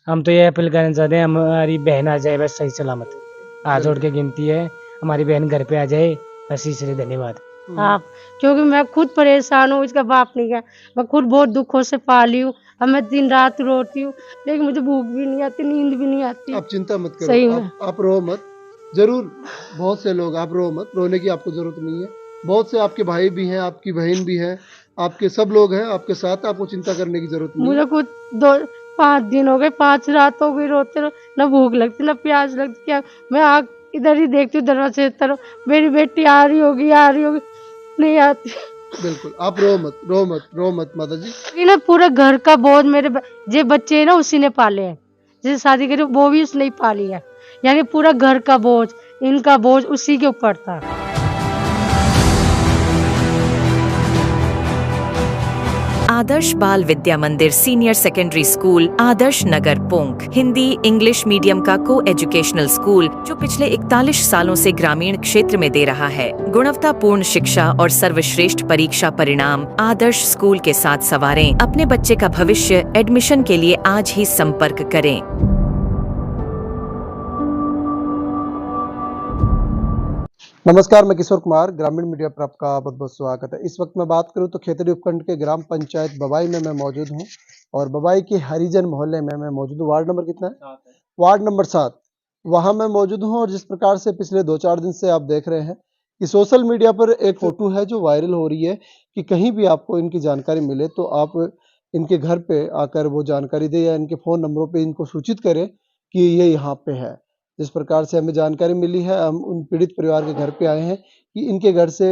हम तो ये अपील करना चाहते हैं हमारी बहन आ जाए बस सही सलामत। हाथ जोड़ के गिनती है हमारी बहन घर पे आ जाए बस इसलिए धन्यवाद। आप क्योंकि मैं खुद परेशान हूँ, इसका बाप नहीं है। मैं खुद बहुत दुखों से पाली हूँ। अब मैं दिन रात रोती हूँ, लेकिन मुझे भूख भी नहीं आती, नींद भी नहीं आती। आप चिंता मत करो, सही में आप रो मत। जरूर बहुत से लोग, आप रो मत, रोने की आपको जरूरत नहीं है। बहुत से आपके भाई भी हैं, आपकी बहन भी है, आपके सब लोग हैं आपके साथ, आपको चिंता करने की जरूरत नहीं है। मुझे खुद 5 दिन हो गए, 5 रात हो गई रोते रहो, ना भूख लगती ना प्यास लगती। क्या मैं आग इधर ही देखती हूँ दरवाजे की तरफ, मेरी बेटी आ रही होगी, आ रही होगी, नहीं आती। बिल्कुल, आप रो मत, रो मत, रो मत माता जी। ये ना पूरे घर का बोझ जे बच्चे हैं ना उसी ने पाले हैं, जिसे शादी करी वो भी उसने ही पाली है। यानी पूरा घर का बोझ, इनका बोझ उसी के ऊपर था। आदर्श बाल विद्या मंदिर senior secondary school Adarsh Nagar पोंक Hindi English medium का को एजुकेशनल स्कूल जो पिछले 41 सालों से ग्रामीण क्षेत्र में दे रहा है गुणवत्तापूर्ण शिक्षा और सर्वश्रेष्ठ परीक्षा परिणाम। आदर्श स्कूल के साथ सवारें अपने बच्चे का भविष्य। एडमिशन के लिए आज ही संपर्क करें। नमस्कार, मैं किशोर कुमार, ग्रामीण मीडिया पर आपका बहुत बहुत स्वागत है। इस वक्त मैं बात करूं तो खेतड़ी उपखंड के ग्राम पंचायत बबाई में मैं मौजूद हूं और बबाई के हरिजन मोहल्ले में मैं मौजूद हूं। वार्ड नंबर कितना है? Ward number 7। वहां मैं मौजूद हूं और जिस प्रकार से पिछले 2-4 दिन से आप देख रहे हैं कि सोशल मीडिया पर एक फोटो है जो वायरल हो रही है कि कहीं भी आपको इनकी जानकारी मिले तो आप इनके घर पे आकर वो जानकारी दें या इनके फ़ोन नंबरों पे इनको सूचित करें कि ये यहाँ पे है। जिस प्रकार से हमें जानकारी मिली है, हम उन पीड़ित परिवार के घर पे आए हैं कि इनके घर से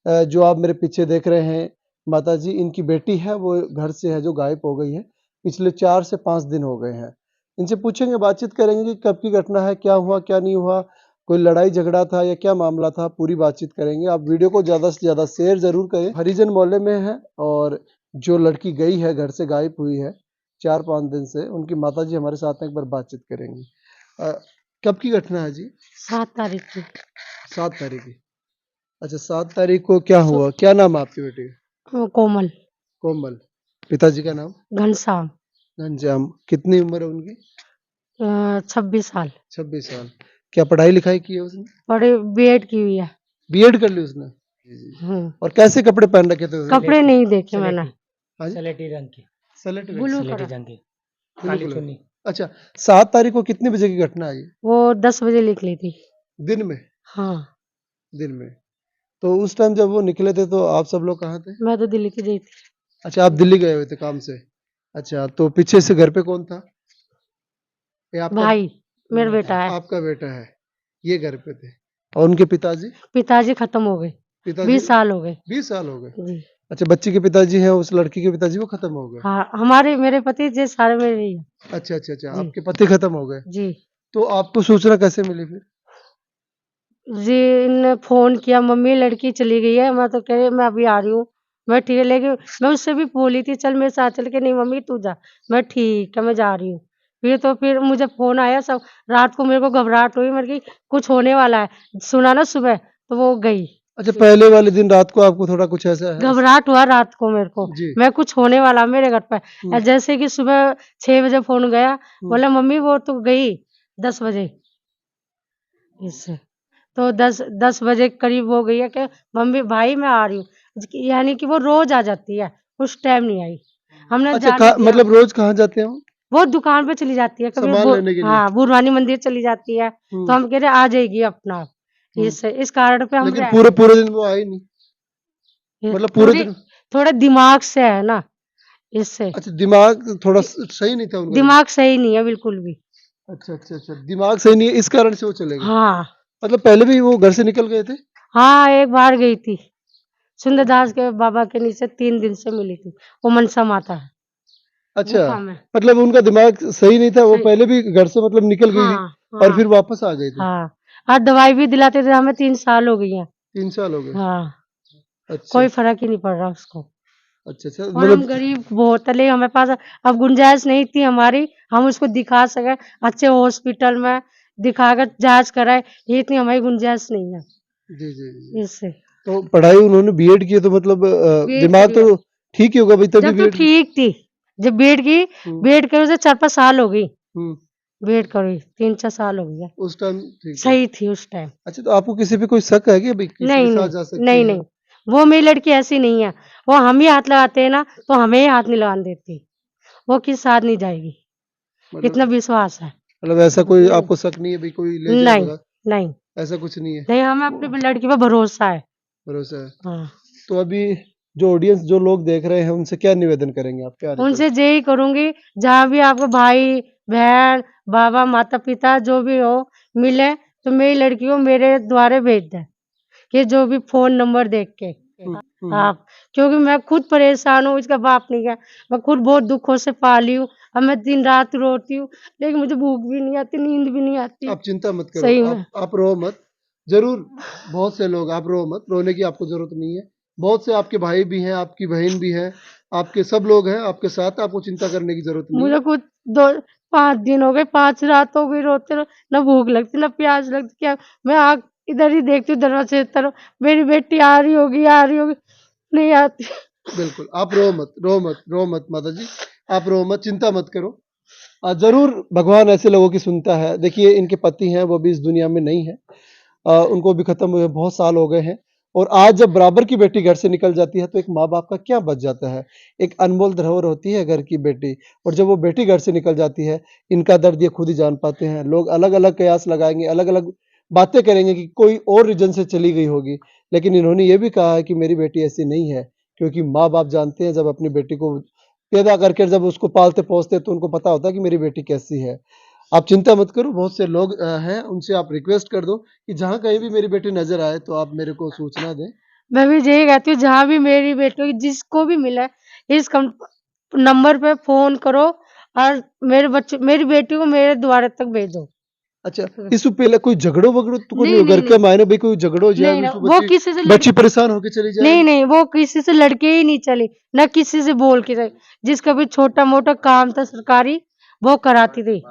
जो आप मेरे पीछे देख रहे हैं माताजी, इनकी बेटी है वो घर से है जो गायब हो गई है। पिछले 4 से 5 दिन हो गए हैं। इनसे पूछेंगे, बातचीत करेंगे कि कब की घटना है, क्या हुआ, क्या नहीं हुआ, कोई लड़ाई झगड़ा था या क्या मामला था, पूरी बातचीत करेंगे। आप वीडियो को ज़्यादा से ज़्यादा शेयर ज़रूर करें। हरिजन मोहल्ले में है और जो लड़की गई है, घर से गायब हुई है 4-5 दिन से, उनकी माताजी हमारे साथ हैं, एक बार बातचीत करेंगी। कब की घटना है जी? 7 तारीख की। 7 तारीख की। अच्छा, 7 तारीख को क्या हुआ? क्या नाम है आपकी बेटी का? कोमल। कोमल। पिताजी का नाम? घनश्याम। घनश्याम। कितनी उम्र है उनकी? 26 साल। 26 साल। क्या पढ़ाई लिखाई की है उसने? बड़े बीएड की हुई है। बीएड कर ली उसने? और कैसे कपड़े पहन रखे थे उसने? कपड़े नहीं देखे मैंने। हाँ जी? सलेटी रंग की। सलेटी रंग। ब्लू सलेटी कलर। रंग की ब्लू काली कलर। चुन्नी। अच्छा, 7 तारीख को कितने बजे की घटना है ये? वो 10 बजे निकली थी। दिन में? हाँ, दिन में। तो उस टाइम जब वो निकले थे तो आप सब लोग कहाँ थे? मैं तो दिल्ली की गई थी। अच्छा, आप दिल्ली गए हुए थे काम से। अच्छा, तो पीछे से घर पे कौन था? ये आपका भाई, मेरा बेटा है। आपका बेटा है। ये घर पे थे। और उनके पिताजी? पिताजी खत्म हो गए। पिताजी 20 साल हो गए। 20 साल हो गए। जी। अच्छा, बच्ची के पिताजी हैं, उस लड़की के पिताजी वो खत्म हो गए। हाँ, मेरे पति जी सारे मेरे ही हैं। अच्छा अच्छा अच्छा, जी। आपके पति खत्म हो गए। जी। तो आपको सूचना कैसे मिली फिर? जी, इनने फ़ोन किया, मम्मी लड़की चली गई है। मैं तो कह रही मैं अभी आ रही हूँ। मैं ठीक है, लेकिन मैं उससे भी बोली थी चल मेरे साथ चल के, नहीं मम्मी तू जा। मैं ठीक है, मैं जा रही हूँ। फिर मुझे फ़ोन आया, सब रात को मेरे को घबराहट हुई, मैंने कही कुछ होने वाला है। सुना ना सुबह, तो वो गई। अच्छा, पहले वाले दिन रात को आपको थोड़ा कुछ ऐसा है? घबराहट हुआ रात को मेरे को, जी। मैं कुछ होने वाला मेरे घर पे। जैसे कि सुबह 6 बजे फ़ोन गया, बोला मम्मी वो तो गई 10 बजे। इससे तो 10 बजे करीब हो गई है कि मम्मी भाई मैं आ रही हूँ। यानी कि वो रोज़ आ जाती है, उस टाइम नहीं आई। हमने अच्छा, जाने दिया। मतलब रोज कहाँ जाते हैं वो? वो दुकान पे चली जाती है, कभी सामान वो लेने के लिए? हाँ, बुरवानी मंदिर चली जाती है, तो हम कह रहे आ जाएगी अपना आप। इस कारण पे हम लेकिन रह पूरे गए। पूरे दिन वो आई नहीं? मतलब पूरे थोड़ी दिन? थोड़ा दिमाग से है ना, इससे। अच्छा, दिमाग थोड़ा सही नहीं था उनका? दिमाग सही नहीं है बिल्कुल भी। अच्छा अच्छा अच्छा, दिमाग सही नहीं है, इस कारण से वो चले गए। हाँ। मतलब पहले भी वो घर से निकल गए थे? हाँ, एक बार गई थी। सुंदरदास के बाबा के नीचे 3 दिन से मिली थी। वो मनसा माता है, अच्छा, गुफा में। मतलब उनका दिमाग सही नहीं था, वो सही। पहले भी घर से मतलब निकल गई थी हाँ, और हाँ, फिर वापस आ गई थी। हाँ। और दवाई भी दिलाते थे हमें, 3 साल हो गई हैं। 3 साल हो गए। हाँ, अच्छा कोई फ़र्क ही नहीं पड़ रहा उसको। अच्छा अच्छा, और हम मतलब गरीब बहुत है, लेकिन हमारे पास अब गुंजाइश नहीं थी हमारी, हम उसको दिखा सकें अच्छे हॉस्पिटल में, दिखाकर जाँच कराएँ, ये इतनी हमारी गुंजाइश नहीं है। जी जी जी। इससे तो पढ़ाई उन्होंने बीएड की है तो मतलब बीएड दिमाग करी है। तो ठीक ही होगा भाई, तभी जब तो बीएड की। ठीक थी, जब बीएड की, बीएड करे उसे 4-5 साल हो गई। वेट करी 3-4 साल हो गया। उस टाइम ठीक है। सही थी उस टाइम। अच्छा, तो आपको किसी पे कोई शक है कि भाई किसी नहीं के साथ नहीं जा सकती नहीं है? नहीं, वो मेरी लड़की ऐसी नहीं है। वो हम ही हाथ लगाते हैं ना, तो हमें ही हाथ नहीं लगाने देती। वो किसी साथ नहीं जाएगी, इतना मतलब विश्वास है। मतलब ऐसा कोई आपको शक नहीं है भाई कोई ले जाए नहीं भगा, नहीं ऐसा कुछ नहीं है, नहीं, हमें अपनी लड़की पे भरोसा है। भरोसा है। हाँ, तो अभी जो ऑडियंस जो लोग देख रहे हैं उनसे क्या निवेदन करेंगे आप, क्या उनसे रिक्वेस्ट? यही करूंगी, जहाँ भी आपको भाई बहन बाबा माता पिता जो भी हो मिले, तो मेरी लड़की को मेरे द्वारे भेज दें, कि जो भी फोन नंबर देख के आप, क्योंकि मैं खुद परेशान हूँ, इसका बाप नहीं है। मैं खुद बहुत दुखों से पाली हूँ। अब मैं दिन रात रोती हूँ, लेकिन मुझे भूख भी नहीं आती, नींद भी नहीं आती। आप चिंता मत करो, सही में। आप रो मत, जरूर बहुत से लोग, आप रो मत, रोने की आपको जरूरत नहीं है। बहुत से आपके भाई भी हैं, आपकी बहन भी है, आपके सब लोग हैं आपके साथ, आपको चिंता करने की जरूरत नहीं मुझे है। खुद 5 दिन हो गए, 5 रात हो गई रोते रहो, ना भूख लगती ना प्यास लगती। क्या मैं आग इधर ही देखती हूँ दरवाजे की तरफ, मेरी बेटी आ रही होगी, आ रही होगी, नहीं आती। बिल्कुल, आप रो मत, रो मत, रो मत माता जी, आप रो मत, चिंता मत करो। जरूर भगवान ऐसे लोगों की सुनता है। देखिए इनके पति हैं वो भी इस दुनिया में नहीं है, उनको भी खत्म हुए बहुत साल हो गए हैं। और आज जब बराबर की बेटी घर से निकल जाती है तो एक माँ बाप का क्या बच जाता है। एक अनमोल धरोहर होती है घर की बेटी, और जब वो बेटी घर से निकल जाती है, इनका दर्द ये खुद ही जान पाते हैं। लोग अलग अलग कयास लगाएंगे, अलग अलग बातें करेंगे कि कोई और रीजन से चली गई होगी, लेकिन इन्होंने ये भी कहा है कि मेरी बेटी ऐसी नहीं है। क्योंकि माँ बाप जानते हैं, जब अपनी बेटी को पैदा करके जब उसको पालते पोसते तो उनको पता होता है कि मेरी बेटी कैसी है। आप चिंता मत करो, बहुत से लोग हैं, उनसे आप रिक्वेस्ट कर दो कि जहाँ कहीं भी मेरी बेटी नज़र आए तो आप मेरे को सूचना दें। मैं भी यही कहती हूँ, जहाँ भी मेरी बेटी होगी, जिसको भी मिले, इस नंबर पे फ़ोन करो और मेरी बेटी को मेरे द्वार तक भेजो। अच्छा, इससे पहले कोई झगड़ो-वगड़ो तो कोई नहीं नहीं, हो? नहीं, घर नहीं। के मायने भाई कोई झगड़ो हो जाए, नहीं ना, उसमें वो किसी से बच्ची परेशान होके चली जाए? नहीं, नहीं, वो किसी से लड़के ही नहीं चली, ना किसी से बोल के गई। जिसका भी छोटा-मोटा काम था सरकारी, वो कराती थी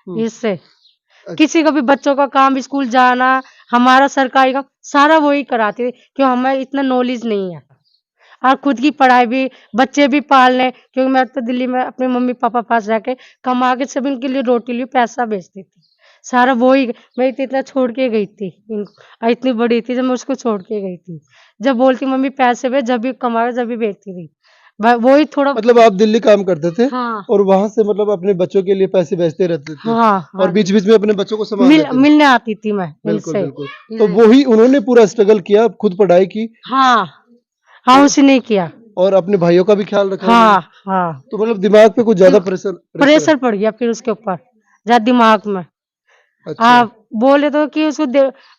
हुँ, इससे। अच्छा, किसी का भी बच्चों का काम, स्कूल जाना, हमारा सरकारी काम, सारा वो ही कराती थी, क्यों हमें इतना नॉलेज नहीं है। और खुद की पढ़ाई भी, बच्चे भी पालने, क्योंकि मैं तो दिल्ली में अपने मम्मी-पापा पास जाके कमा के सब इनके लिए रोटी लिए पैसा भेजती थी। सारा वो ही, मैं इतना छोड़ के गई थी इनको, इतनी बड़ी थी जब मैं उसको छोड़ के गई थी। जब बोलती मम्मी पैसे भेज, जब भी कमाए जब भी भेजती थी। वो ही थोड़ा। मतलब आप दिल्ली काम करते थे हाँ, और वहाँ से मतलब अपने बच्चों के लिए पैसे भेजते रहते थे हाँ, और हाँ जी। बीच-बीच में अपने बच्चों को संभाल लेते थे? मिलने आती थी मैं बिल्कुल, इनसे। बिल्कुल। तो वही उन्होंने पूरा स्ट्रगल किया, खुद पढ़ाई की हाँ, हाँ, उसने किया। और अपने भाइयों का भी ख्याल रखा उन्होंने। हाँ, हाँ। तो मतलब दिमाग पे कुछ ज़्यादा प्रेशर है। प्रेशर पड़ गया फिर उसके ऊपर, ज़्यादा दिमाग में। अच्छा, आप बोले तो कि उसको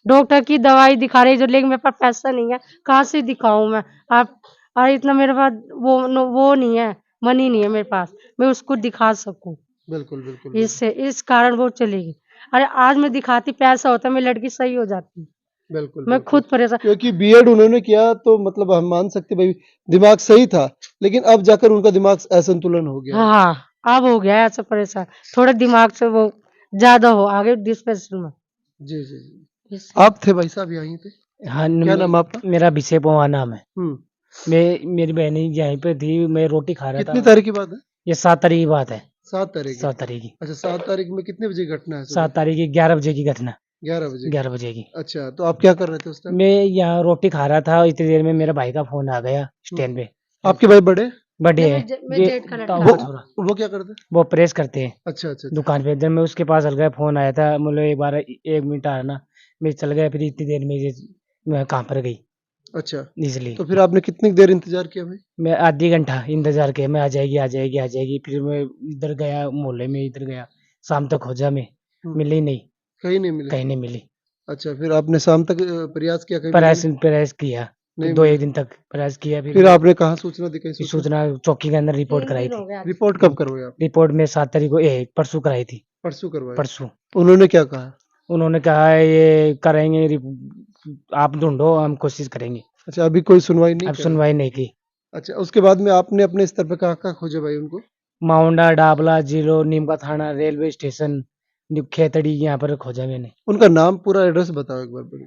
डॉक्टर की दवाई दिखा रही जो, लेकिन मेरे पास पैसा नहीं है, कहाँ से दिखाऊं मैं। आप और इतना मेरे पास वो नहीं है, मनी नहीं है मेरे पास, मैं उसको दिखा सकूं। बिल्कुल, बिल्कुल, बिल्कुल। इससे इस कारण वो चली गई। अरे आज मैं दिखाती, पैसा होता मेरी लड़की सही हो जाती। बिल्कुल, मैं बिल्कुल। खुद परेशान। क्योंकि बीएड उन्होंने किया तो मतलब हम मान सकते भाई दिमाग सही था, लेकिन अब जाकर उनका दिमाग असंतुलन हो गया है। हाँ, अब हो गया है ऐसा परेशान, थोड़ा दिमाग से वो ज्यादा हो आगे डिस्पेंसर में। जी, जी, जी। इससे आप थे भाई साहब यहीं पे? हाँ क्या नाम आपका? मेरा अभिषेक पवार नाम है। हुँ। मेरी बहन यहीं पे थी, मैं रोटी खा रहा कितनी था। तारीख की बात है? ये 7 तारीख की बात है। 7 तारीख की। 7 तारीख की। अच्छा, 7 तारीख में कितने बजे घटना है 7 सुबह? तारीख की 11 बजे की घटना। 11 बजे की। 11 बजे की। अच्छा, तो आप क्या कर रहे थे उस टाइम? मैं यहाँ रोटी खा रहा था, इतनी देर में मेरे भाई का फोन आ गया हुँ। स्टैंड पे। आपके भाई बड़े? बर्थडे है। मैं ये जेठ का लड़का। ताऊ वो का छोरा। वो क्या करते हैं? वो प्रेस करते हैं अच्छा, अच्छा, अच्छा। दुकान पे। इधर मैं उसके पास चल गया, फोन आया था, बोले एक बार 1 मिनट आना। मैं चल गया, फिर इतनी देर में मैं कहाँ पर गई अच्छा, इसलिए। तो फिर आपने कितनी देर इंतज़ार किया भाई? मैं आधी घंटा इंतजार किया, मैं आ जाएगी आ जाएगी आ जाएगी। फिर मैं इधर गया मोहल्ले में, इधर गया, शाम तक खोजा मैं, हुँ। मिली नहीं, कहीं नहीं मिले? कहीं नहीं मिली। अच्छा, फिर आपने शाम तक प्रयास किया, कहीं मिले प्रयास नहीं? प्रयास किया, नहीं दो मिले। एक दिन तक प्रयास किया। फिर आपने कहाँ सूचना दी, कहीं फिर सूचना? सूचना चौकी के अंदर रिपोर्ट 3 कराई दिन हो थी। गया आज। रिपोर्ट कब करवाई आपने? रिपोर्ट में 7 तारीख को परसों कराई थी। परसों करवाई। परसों उन्होंने क्या कहा? उन्होंने कहा है ये करेंगे, आप ढूंढो, हम कोशिश करेंगे। अच्छा, अभी कोई सुनवाई नहीं अब करा? सुनवाई नहीं की। अच्छा, उसके बाद में आपने अपने स्तर पे कहाँ-कहाँ खोजा भाई उनको? माउंडा, डाबला, जीरो, नीम का थाना, रेलवे स्टेशन, खेतड़ी, यहाँ पर खोजा मैंने। उनका नाम पूरा एड्रेस बताओ एक बार मुझे।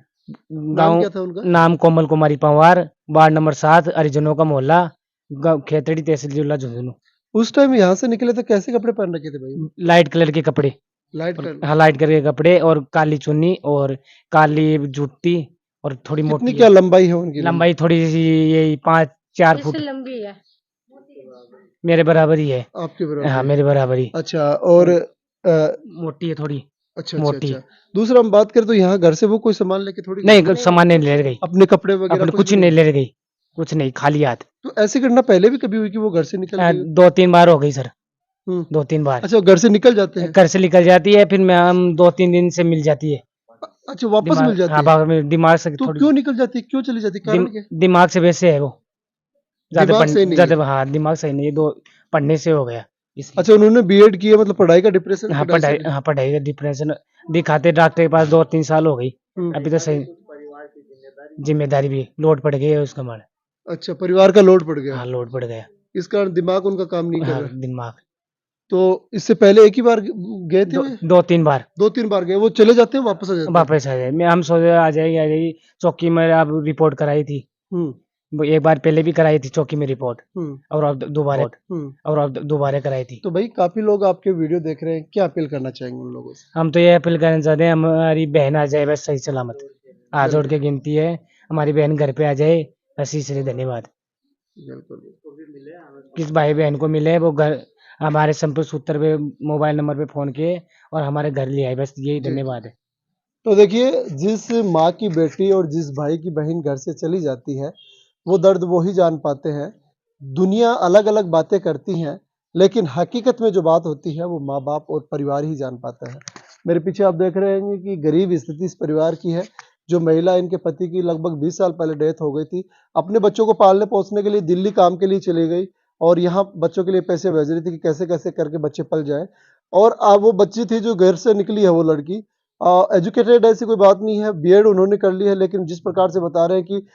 नाम गाँव क्या था उनका? नाम कोमल कुमारी पंवार, वार्ड नंबर 7, हरिजनों का मोहल्ला, गाँव खेतड़ी, तहसील जिला झुंझुनू। उस टाइम यहाँ से निकले तो कैसे कपड़े पहन रखे थे भाई? लाइट कलर के कपड़े, लाइट और कलर। हाँ लाइट कलर के कपड़े और काली चुन्नी और काली जूती और थोड़ी कितनी मोटी क्या लंबाई है उनकी? लंबाई थोड़ी सी यही 5-4 फुट इससे लंबी है। मेरे बराबर ही है। आपके हाँ बराबर? मेरे बराबर ही। अच्छा, और मोटी है थोड़ी, अच्छा अच्छा मोटी। अच्छा। दूसरा हम बात करें तो यहाँ घर से वो कोई सामान लेके थोड़ी गई? नहीं सामान नहीं ले गई, अपने कपड़े वगैरह अपने कुछ कुछ भी नहीं ले गई, कुछ नहीं, खाली हाथ। तो ऐसी घटना पहले भी कभी हुई कि वो घर से निकल गई? 2-3 बार हो गई सर, हम्म। 2-3 बार। अच्छा, वो घर से निकल जाते हैं? घर से निकल जाती है, फिर मैं हम 2-3 दिन से मिल जाती है। अच्छा, वापस मिल दिमाग, जाती हाँ है? बाग में दिमाग से तो थोड़ी क्यों निकल जाती है, क्यों चली जाती है, कारण क्या है? दिमाग से वैसे है वो, ज्यादा दिमाग सही नहीं है? ज्यादा, हाँ दिमाग सही नहीं है, दो पढ़ने से हो गया इसलिए। अच्छा, उन्होंने बीएड किया, मतलब पढ़ाई का डिप्रेशन, हाँ पढ़ाई से पढ़ाई, हाँ पढ़ाई का डिप्रेशन, दिखाते डॉक्टर के पास 2-3 साल हो गई, अभी तो सही। जिम्मेदारी भी लोड पड़ गई है उसका मार। अच्छा, परिवार का लोड पड़ गया, हाँ लोड पड़ गया। इस कारण दिमाग उनका काम नहीं कर हाँ रहा। दिमाग। तो इससे पहले एक ही बार गए थे वे? 2-3 बार 2-3 बार गए, वो चले जाते हैं वापस आ जाते हैं? वापस आ जाए, मैं हम सोचे आ जाएगी चौकी में, अब रिपोर्ट कराई थी, हम्म वो एक बार पहले भी कराई थी चौकी में रिपोर्ट, हम्म और अब दोबारा कराई थी। तो भाई काफी लोग आपके वीडियो देख रहे हैं, क्या अपील करना चाहेंगे उन लोगों से? हम तो ये अपील करना चाहते हैं, हमारी बहन आ जाए बस सही सलामत, हाथ जोड़ के गिनती है, हमारी बहन घर पे आ जाए बस, इसलिए धन्यवाद। बिल्कुल। किस भाई बहन को मिले वो घर, हमारे संपर्क सूत्र पे मोबाइल नंबर पे फोन किए और हमारे घर ले आए, बस यही जी। धन्यवाद है। तो देखिए, जिस माँ की बेटी और जिस भाई की बहन घर से चली जाती है, वो दर्द वो ही जान पाते हैं। दुनिया अलग अलग बातें करती हैं, लेकिन हकीकत में जो बात होती है वो माँ बाप और परिवार ही जान पाता है। मेरे पीछे आप देख रहे हैं कि गरीब स्थिति इस परिवार की है। जो महिला, इनके पति की लगभग 20 साल पहले डेथ हो गई थी, अपने बच्चों को पालने पोसने के लिए दिल्ली काम के लिए चली गई, और यहाँ बच्चों के लिए पैसे भेज रही थी कि कैसे कैसे करके बच्चे पल जाए। और वो बच्ची थी जो घर से निकली है, वो लड़की एजुकेटेड, ऐसी कोई बात नहीं है, बीएड उन्होंने कर ली है, लेकिन जिस प्रकार से बता रहे हैं कि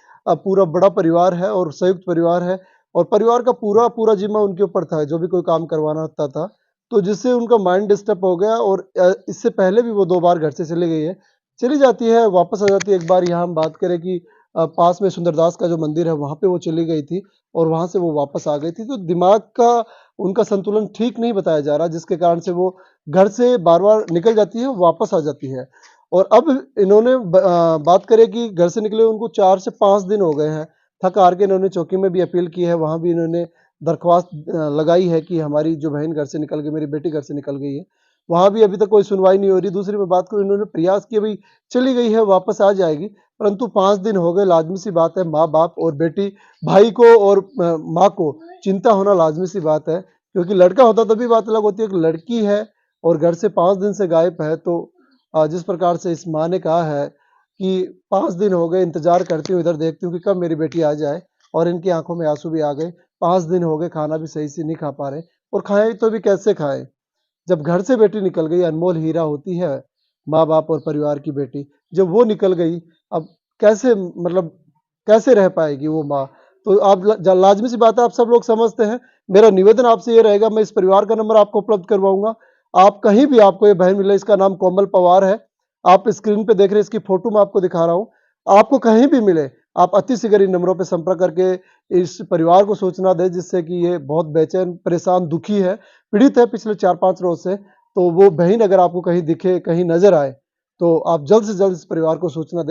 पूरा बड़ा परिवार है और संयुक्त परिवार है, और परिवार का पूरा पूरा जिम्मा उनके ऊपर था, जो भी कोई काम करवाना होता था, तो जिससे उनका माइंड डिस्टर्ब हो गया। और इससे पहले भी वो 2 बार घर से चली गई है, चली जाती है वापस आ जाती है। एक बार यहाँ हम बात करें कि पास में सुंदरदास का जो मंदिर है, वहाँ पे वो चली गई थी और वहाँ से वो वापस आ गई थी। तो दिमाग का उनका संतुलन ठीक नहीं बताया जा रहा, जिसके कारण से वो घर से बार बार निकल जाती है, वापस आ जाती है। और अब इन्होंने बात करें कि घर से निकले उनको 4 से 5 दिन हो गए हैं। थक हार के इन्होंने चौकी में भी अपील की है, वहाँ भी इन्होंने दरख्वास्त लगाई है कि हमारी जो बहन घर से निकल गई, मेरी बेटी घर से निकल गई है। वहाँ भी अभी तक कोई सुनवाई नहीं हो रही। दूसरी मैं बात करूँ, इन्होंने प्रयास किया, भाई चली गई है वापस आ जाएगी, परंतु 5 दिन हो गए। लाजमी सी बात है, माँ बाप और बेटी, भाई को और माँ को चिंता होना लाजमी सी बात है, क्योंकि लड़का होता तभी बात अलग होती है। एक लड़की है और घर से 5 दिन से गायब है, तो जिस प्रकार से इस माँ ने कहा है कि 5 दिन हो गए इंतजार करती हूँ, इधर देखती हूँ कि कब मेरी बेटी आ जाए, और इनकी आंखों में आंसू भी आ गए। 5 दिन हो गए, खाना भी सही से नहीं खा पा रहे, और खाएं तो भी कैसे खाएं जब घर से बेटी निकल गई। अनमोल हीरा होती है माँ बाप और परिवार की बेटी, जब वो निकल गई, अब कैसे, मतलब कैसे रह पाएगी वो माँ। तो आप लाजमी सी बात है, आप सब लोग समझते हैं। मेरा निवेदन आपसे ये रहेगा, मैं इस परिवार का नंबर आपको उपलब्ध करवाऊंगा। आप कहीं भी आपको ये बहन मिले, इसका नाम कोमल पवार है, आप स्क्रीन पे देख रहे हैं, इसकी फोटो मैं आपको दिखा रहा हूँ। आपको कहीं भी मिले, आप अति शीघ्र इन नंबरों पे संपर्क करके इस परिवार को सूचना दें, जिससे कि ये बहुत बेचैन, परेशान, दुखी है, पीड़ित है पिछले 4-5 रोज से। तो वो बहन अगर आपको कहीं दिखे, कहीं नजर आए, तो आप जल्द से जल्द इस परिवार को सूचना दें।